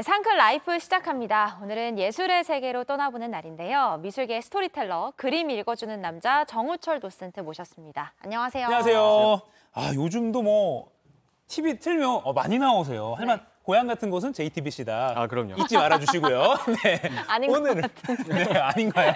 네, 상클 라이프 시작합니다. 오늘은 예술의 세계로 떠나보는 날인데요. 미술계 스토리텔러, 그림 읽어주는 남자 정우철 도슨트 모셨습니다. 안녕하세요. 안녕하세요. 아, 요즘도 뭐 TV 틀면 많이 나오세요. 하지만 고향 같은 곳은 JTBC다. 아, 그럼요. 잊지 말아주시고요. 네. 아닌 오늘은 것 같은데. 네, 아닌가요?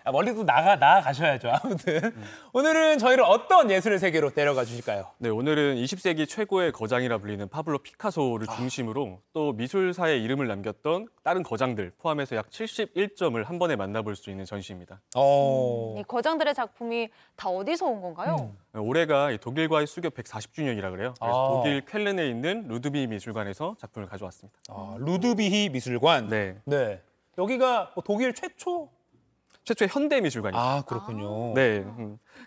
멀리도 나가셔야죠. 아무튼 오늘은 저희를 어떤 예술의 세계로 데려가 주실까요? 네, 오늘은 20세기 최고의 거장이라 불리는 파블로 피카소를 중심으로 또 미술사에 이름을 남겼던 다른 거장들 포함해서 약 71점을 한 번에 만나볼 수 있는 전시입니다. 이 거장들의 작품이 다 어디서 온 건가요? 올해가 독일과의 수교 140주년이라 그래요. 그래서 아. 독일 쾰른에 있는 루드비 미술관에서 작품을 가져왔습니다. 루드비히 미술관. 네, 네. 여기가 뭐 독일 최초의 현대 미술관이죠. 아, 그렇군요. 네,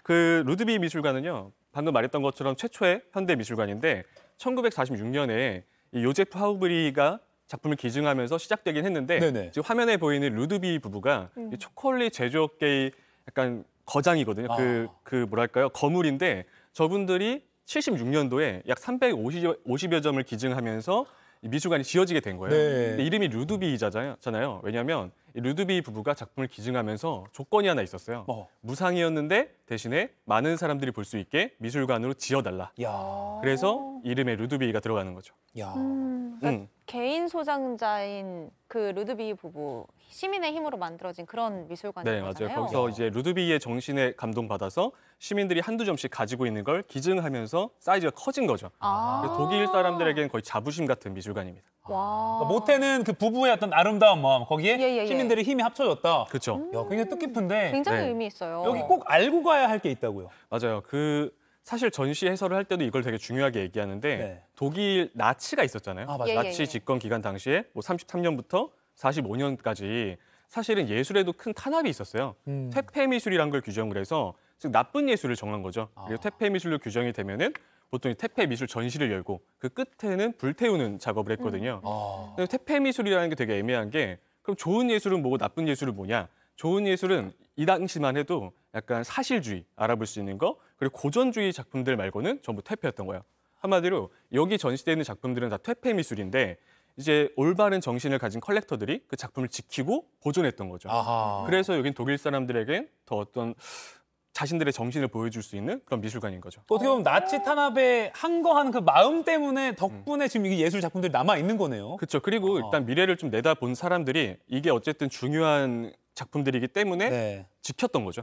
그 루드비 미술관은요, 방금 말했던 것처럼 최초의 현대 미술관인데 1946년에 이 요제프 하우브리가 작품을 기증하면서 시작되긴 했는데 네네. 지금 화면에 보이는 루드비 부부가 이 초콜릿 제조업계의 약간 거장이거든요. 그 뭐랄까요, 거물인데 저분들이 76년도에 약 350여 점을 기증하면서 이 미술관이 지어지게 된 거예요. 네. 근데 이름이 루드비잖아요. 왜냐하면 이 루드비 부부가 작품을 기증하면서 조건이 하나 있었어요. 무상이었는데 대신에 많은 사람들이 볼 수 있게 미술관으로 지어달라. 야. 그래서 이름에 루드비가 들어가는 거죠. 야. 그러니까 개인 소장자인 그 루드비 부부, 시민의 힘으로 만들어진 그런 미술관인 네, 거잖아요. 맞아요. 거기서 이제 루드비의 정신에 감동받아서 시민들이 한두 점씩 가지고 있는 걸 기증하면서 사이즈가 커진 거죠. 그래서 독일 사람들에게는 거의 자부심 같은 미술관입니다. 와. 모태는 그 부부의 어떤 아름다운 마음, 거기에 예. 시민들의 힘이 합쳐졌다. 그렇죠. 야, 굉장히 뜻깊은데 굉장히 네. 의미 있어요. 여기 꼭 알고 가야 할 게 있다고요. 맞아요. 사실 전시 해설을 할 때도 이걸 되게 중요하게 얘기하는데 네. 독일 나치가 있었잖아요. 아, 맞아요. 나치 집권 기간 당시에 뭐 33년부터 45년까지 사실은 예술에도 큰 탄압이 있었어요. 퇴폐 미술이란 걸 규정을 해서 즉 나쁜 예술을 정한 거죠. 그리고 퇴폐 미술로 규정이 되면은 보통 이 퇴폐 미술 전시를 열고 그 끝에는 불태우는 작업을 했거든요. 근데 퇴폐 미술이라는 게 되게 애매한 게 그럼 좋은 예술은 뭐고 나쁜 예술은 뭐냐? 좋은 예술은 이 당시만 해도 약간 사실주의 알아볼 수 있는 거 그리고 고전주의 작품들 말고는 전부 퇴폐였던 거예요. 한마디로 여기 전시되어 있는 작품들은 다 퇴폐 미술인데 이제 올바른 정신을 가진 컬렉터들이 그 작품을 지키고 보존했던 거죠. 아하. 그래서 여긴 독일 사람들에겐 더 어떤 자신들의 정신을 보여줄 수 있는 그런 미술관인 거죠. 어떻게 보면 나치 탄압에 항거하는 그 마음 때문에 덕분에 지금 이게 예술 작품들이 남아 있는 거네요. 그렇죠. 그리고 일단 미래를 좀 내다본 사람들이 이게 어쨌든 중요한 작품들이기 때문에 네. 지켰던 거죠.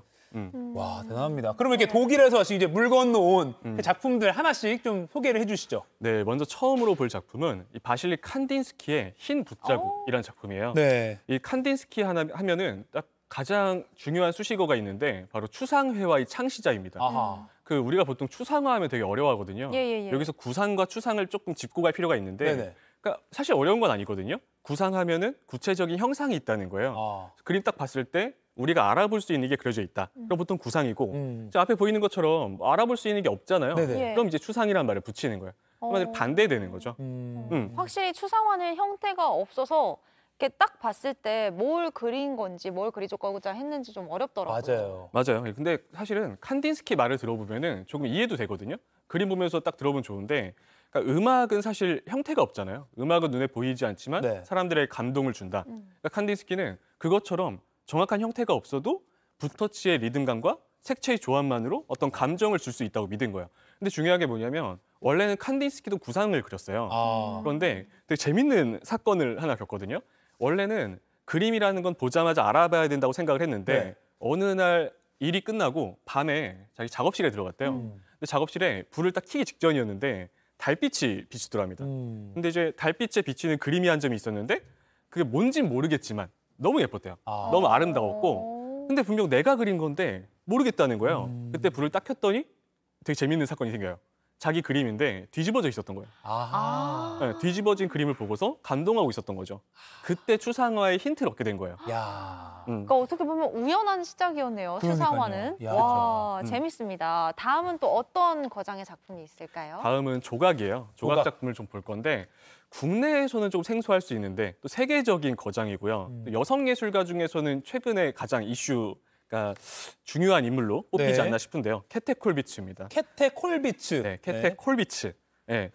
와, 대단합니다. 그러면 이렇게 독일에서 지금 이제 물 건너온 그 작품들 하나씩 좀 소개를 해주시죠. 네, 먼저 처음으로 볼 작품은 이 바실리 칸딘스키의 흰 붓자국이라는 작품이에요. 네. 이 칸딘스키 하면은 딱 가장 중요한 수식어가 있는데 바로 추상회화의 창시자입니다. 아하. 우리가 보통 추상화하면 되게 어려워하거든요. 예. 여기서 구상과 추상을 조금 짚고 갈 필요가 있는데 네네. 그러니까 사실 어려운 건 아니거든요. 구상하면은 구체적인 형상이 있다는 거예요. 아. 그림 딱 봤을 때 우리가 알아볼 수 있는 게 그려져 있다. 그럼 보통 구상이고 자, 앞에 보이는 것처럼 알아볼 수 있는 게 없잖아요. 네네. 예. 그럼 이제 추상이라는 말을 붙이는 거예요. 한마디로 반대되는 거죠. 확실히 추상화는 형태가 없어서 이렇게 딱 봤을 때 뭘 그린 건지 뭘 그리고자 했는지 좀 어렵더라고요. 맞아요. 맞아요. 근데 사실은 칸딘스키 말을 들어보면은 조금 이해도 되거든요. 그림 보면서 딱 들어보면 좋은데 그러니까 음악은 사실 형태가 없잖아요. 음악은 눈에 보이지 않지만 네. 사람들에게 감동을 준다. 그러니까 칸딘스키는 그것처럼 정확한 형태가 없어도 붓터치의 리듬감과 색채의 조합만으로 어떤 감정을 줄 수 있다고 믿은 거예요. 근데 중요한 게 뭐냐면 원래는 칸딘스키도 구상을 그렸어요. 아. 그런데 되게 재밌는 사건을 하나 겪거든요. 원래는 그림이라는 건 보자마자 알아봐야 된다고 생각을 했는데 네. 어느 날 일이 끝나고 밤에 자기 작업실에 들어갔대요. 근데 작업실에 불을 딱 켜기 직전이었는데 달빛이 비추더랍니다. 근데 이제 달빛에 비치는 그림이 한 점이 있었는데 그게 뭔진 모르겠지만 너무 예뻤대요. 아. 너무 아름다웠고 근데 분명 내가 그린 건데 모르겠다는 거예요. 그때 불을 딱 켰더니 되게 재밌는 사건이 생겨요. 자기 그림인데 뒤집어져 있었던 거예요. 아하. 네, 뒤집어진 그림을 보고서 감동하고 있었던 거죠. 그때 추상화의 힌트를 얻게 된 거예요. 야. 그러니까 어떻게 보면 우연한 시작이었네요. 그러니까요. 추상화는. 야, 와, 재밌습니다. 다음은 또 어떤 거장의 작품이 있을까요? 다음은 조각이에요. 조각 조각. 작품을 좀 볼 건데 국내에서는 좀 생소할 수 있는데 또 세계적인 거장이고요. 또 여성 예술가 중에서는 최근에 가장 이슈가 중요한 인물로 뽑히지 네. 않나 싶은데요. 캐테 콜비츠입니다. 캐테 콜비츠. 네, 캐테 콜비츠. 예,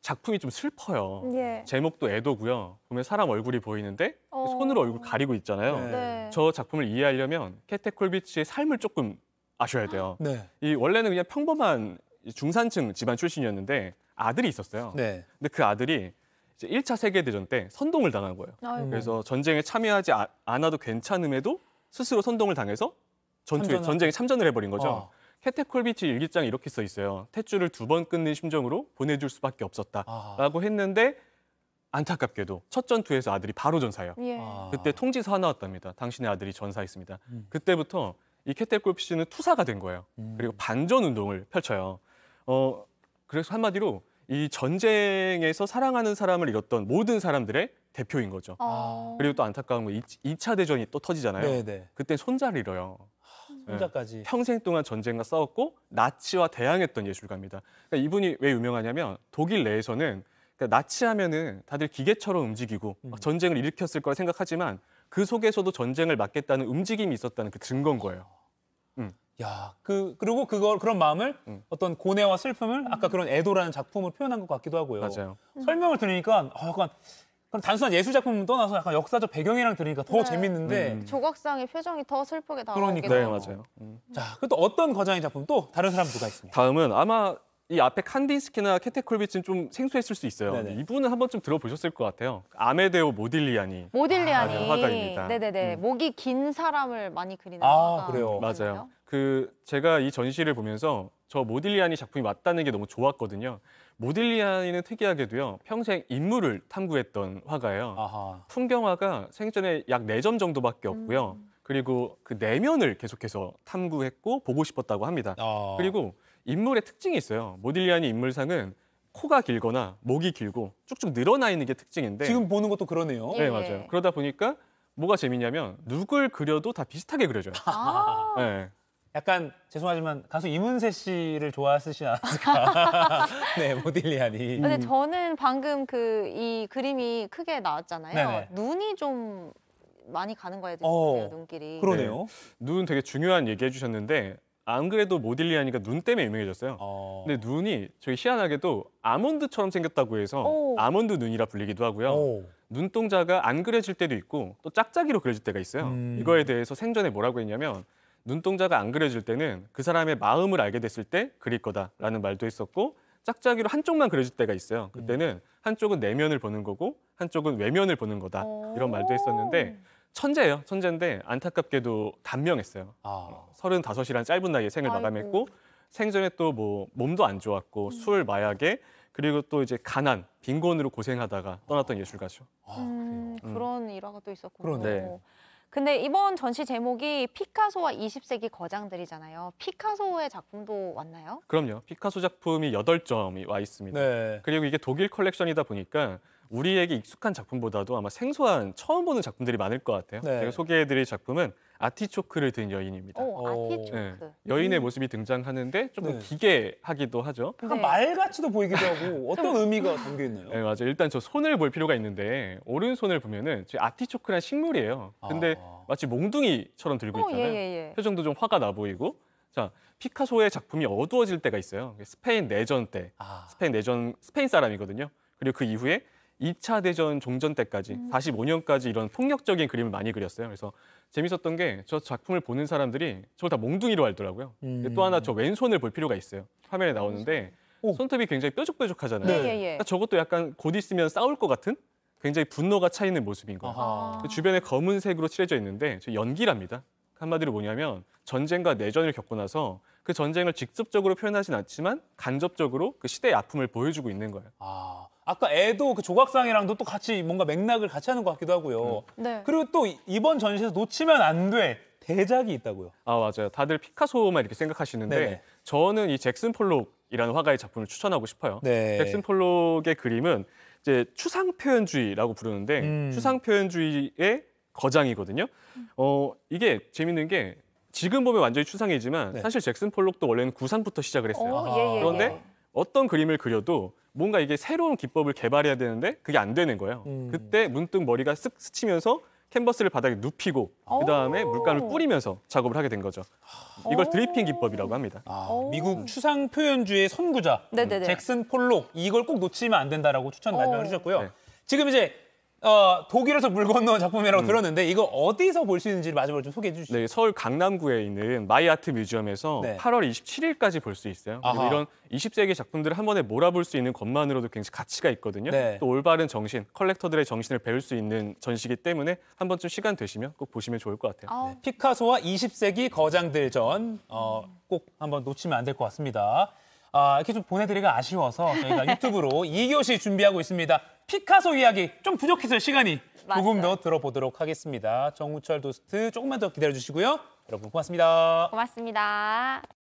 작품이 좀 슬퍼요. 예. 제목도 애도고요. 보면 사람 얼굴이 보이는데 어. 손으로 얼굴 가리고 있잖아요. 네. 네. 저 작품을 이해하려면 캐테 콜비치의 삶을 조금 아셔야 돼요. 네. 이 원래는 그냥 평범한 중산층 집안 출신이었는데 아들이 있었어요. 네. 근데 그 아들이 이제 1차 세계대전 때 선동을 당한 거예요. 아이고. 그래서 전쟁에 참여하지 않아도 괜찮음에도 스스로 선동을 당해서 전쟁에 참전을 해버린 거죠. 어. 캐테 콜비치 일기장에 이렇게 써 있어요. 탯줄을 2번 끊는 심정으로 보내줄 수밖에 없었다라고 했는데 안타깝게도 첫 전투에서 아들이 바로 전사해요. 예. 그때 통지서 하나 왔답니다. 당신의 아들이 전사했습니다. 그때부터 이 캐테 콜비치는 투사가 된 거예요. 그리고 반전 운동을 펼쳐요. 그래서 한마디로 이 전쟁에서 사랑하는 사람을 잃었던 모든 사람들의 대표인 거죠. 그리고 또 안타까운 건 2차 대전이 또 터지잖아요. 네네. 그때 손자를 잃어요. 혼자까지. 평생 동안 전쟁과 싸웠고 나치와 대항했던 예술가입니다. 그러니까 이분이 왜 유명하냐면 독일 내에서는 그러니까 나치하면은 다들 기계처럼 움직이고 막 전쟁을 일으켰을 거라 생각하지만 그 속에서도 전쟁을 막겠다는 움직임이 있었다는 그 증거인 거예요. 야, 그리고 그런 마음을 어떤 고뇌와 슬픔을 아까 그런 애도라는 작품을 표현한 것 같기도 하고요. 맞아요. 설명을 들으니까 약간 그럼 단순한 예술 작품 떠나서 약간 역사적 배경이랑 들으니까 더 네. 재밌는데. 조각상의 표정이 더 슬프게 다가오기도 그러니까요. 네, 하고. 맞아요. 자, 그리고 또 어떤 거장의 작품 또 다른 사람 누가 있습니까? 다음은 아마 이 앞에 칸딘스키나 캐테 콜비치는 좀 생소했을 수 있어요. 네네. 이분은 한 번쯤 들어보셨을 것 같아요. 아메데오 모딜리아니. 모딜리아니. 맞아요, 화가입니다. 네네네. 목이 긴 사람을 많이 그리는 아, 화가. 그래요? 맞아요. 제가 이 전시를 보면서 저 모딜리아니 작품이 맞다는 게 너무 좋았거든요. 모딜리아니는 특이하게도요. 평생 인물을 탐구했던 화가예요. 아하. 풍경화가 생전에 약 4점 정도밖에 없고요. 그리고 그 내면을 계속해서 탐구했고 보고 싶었다고 합니다. 그리고 인물의 특징이 있어요. 모딜리아니 인물상은 코가 길거나 목이 길고 쭉쭉 늘어나 있는 게 특징인데 지금 보는 것도 그러네요. 예. 네, 맞아요. 그러다 보니까 뭐가 재밌냐면 누굴 그려도 다 비슷하게 그려져요. 아. 네. 약간 죄송하지만 가수 이문세 씨를 좋아하시지 않았을까? 네, 모딜리아니. 근데 저는 방금 이 그림이 크게 나왔잖아요. 네네. 눈이 좀 많이 가는 거에 어, 대해서 눈길이. 그러네요. 눈 되게 중요한 얘기 해주셨는데 안 그래도 모딜리아니가 눈 때문에 유명해졌어요. 근데 눈이 저희 희한하게도 아몬드처럼 생겼다고 해서 오. 아몬드 눈이라 불리기도 하고요. 오. 눈동자가 안 그려질 때도 있고 또 짝짝이로 그려질 때가 있어요. 이거에 대해서 생전에 뭐라고 했냐면 눈동자가 안 그려질 때는 그 사람의 마음을 알게 됐을 때 그릴 거다라는 말도 했었고 짝짝이로 한쪽만 그려질 때가 있어요. 그때는 한쪽은 내면을 보는 거고 한쪽은 외면을 보는 거다 이런 말도 했었는데 천재예요. 천재인데 안타깝게도 단명했어요. 35이라는 짧은 나이에 생을 아이고. 마감했고 생전에 또 뭐 몸도 안 좋았고 술, 마약에 그리고 또 이제 가난, 빈곤으로 고생하다가 떠났던 예술가죠. 그런 일화가 또 있었군요. 그러네. 네. 근데 이번 전시 제목이 피카소와 20세기 거장들이잖아요. 피카소의 작품도 왔나요? 그럼요. 피카소 작품이 8점이 와 있습니다. 네. 그리고 이게 독일 컬렉션이다 보니까 우리에게 익숙한 작품보다도 아마 생소한 처음 보는 작품들이 많을 것 같아요. 네. 제가 소개해드릴 작품은 아티초크를 든 여인입니다. 아티초크. 네. 여인의 모습이 등장하는데 조금 네. 기괴하기도 하죠. 약간 네. 말같이도 보이기도 하고 어떤 의미가 담겨 있나요? 네, 맞아요. 일단 저 손을 볼 필요가 있는데 오른손을 보면은 제 아티초크란 식물이에요. 근데 마치 몽둥이처럼 들고 있잖아요. 예. 표정도 좀 화가 나 보이고. 자, 피카소의 작품이 어두워질 때가 있어요. 스페인 내전 때. 스페인 사람이거든요. 그리고 그 이후에 2차 대전 종전 때까지 45년까지 이런 폭력적인 그림을 많이 그렸어요. 그래서 재밌었던 게 저 작품을 보는 사람들이 저걸 다 몽둥이로 알더라고요. 또 하나 저 왼손을 볼 필요가 있어요. 화면에 나오는데 손톱이 굉장히 뾰족뾰족하잖아요. 예. 그러니까 저것도 약간 곧 있으면 싸울 것 같은 굉장히 분노가 차 있는 모습인 거예요. 그 주변에 검은색으로 칠해져 있는데 저 연기랍니다. 한마디로 뭐냐면 전쟁과 내전을 겪고 나서 그 전쟁을 직접적으로 표현하진 않지만 간접적으로 그 시대의 아픔을 보여주고 있는 거예요. 아까 애도 그 조각상이랑도 또 같이 뭔가 맥락을 같이 하는 것 같기도 하고요. 네. 그리고 또 이번 전시에서 놓치면 안 돼 대작이 있다고요. 맞아요. 다들 피카소만 이렇게 생각하시는데 네네. 저는 이 잭슨 폴록이라는 화가의 작품을 추천하고 싶어요. 네. 잭슨 폴록의 그림은 이제 추상 표현주의라고 부르는데 추상 표현주의의 거장이거든요. 이게 재밌는 게 지금 보면 완전히 추상이지만 네. 사실 잭슨 폴록도 원래는 구상부터 시작을 했어요. 예. 그런데 어떤 그림을 그려도 뭔가 이게 새로운 기법을 개발해야 되는데 그게 안 되는 거예요. 그때 문득 머리가 쓱 스치면서 캔버스를 바닥에 눕히고 그다음에 물감을 뿌리면서 작업을 하게 된 거죠. 이걸 드리핑 기법이라고 합니다. 미국 추상 표현주의 선구자 네네네. 잭슨 폴록 이걸 꼭 놓치면 안 된다라고 추천 발표를 해주셨고요. 네. 지금 이제 독일에서 물 건너온 작품이라고 들었는데 이거 어디서 볼 수 있는지 마지막으로 좀 소개해 주시죠. 네, 서울 강남구에 있는 마이아트 뮤지엄에서 네. 8월 27일까지 볼 수 있어요. 그리고 아하. 이런 20세기 작품들을 한 번에 몰아볼 수 있는 것만으로도 굉장히 가치가 있거든요. 네. 또 올바른 정신, 컬렉터들의 정신을 배울 수 있는 전시기 때문에 한 번쯤 시간 되시면 꼭 보시면 좋을 것 같아요. 피카소와 20세기 거장들전 꼭 한번 놓치면 안 될 것 같습니다. 이렇게 좀 보내드리기가 아쉬워서 저희가 유튜브로 2교시 준비하고 있습니다. 피카소 이야기 좀 부족했어요, 시간이. 조금 더 들어보도록 하겠습니다. 정우철 도스트 조금만 더 기다려주시고요. 여러분 고맙습니다. 고맙습니다.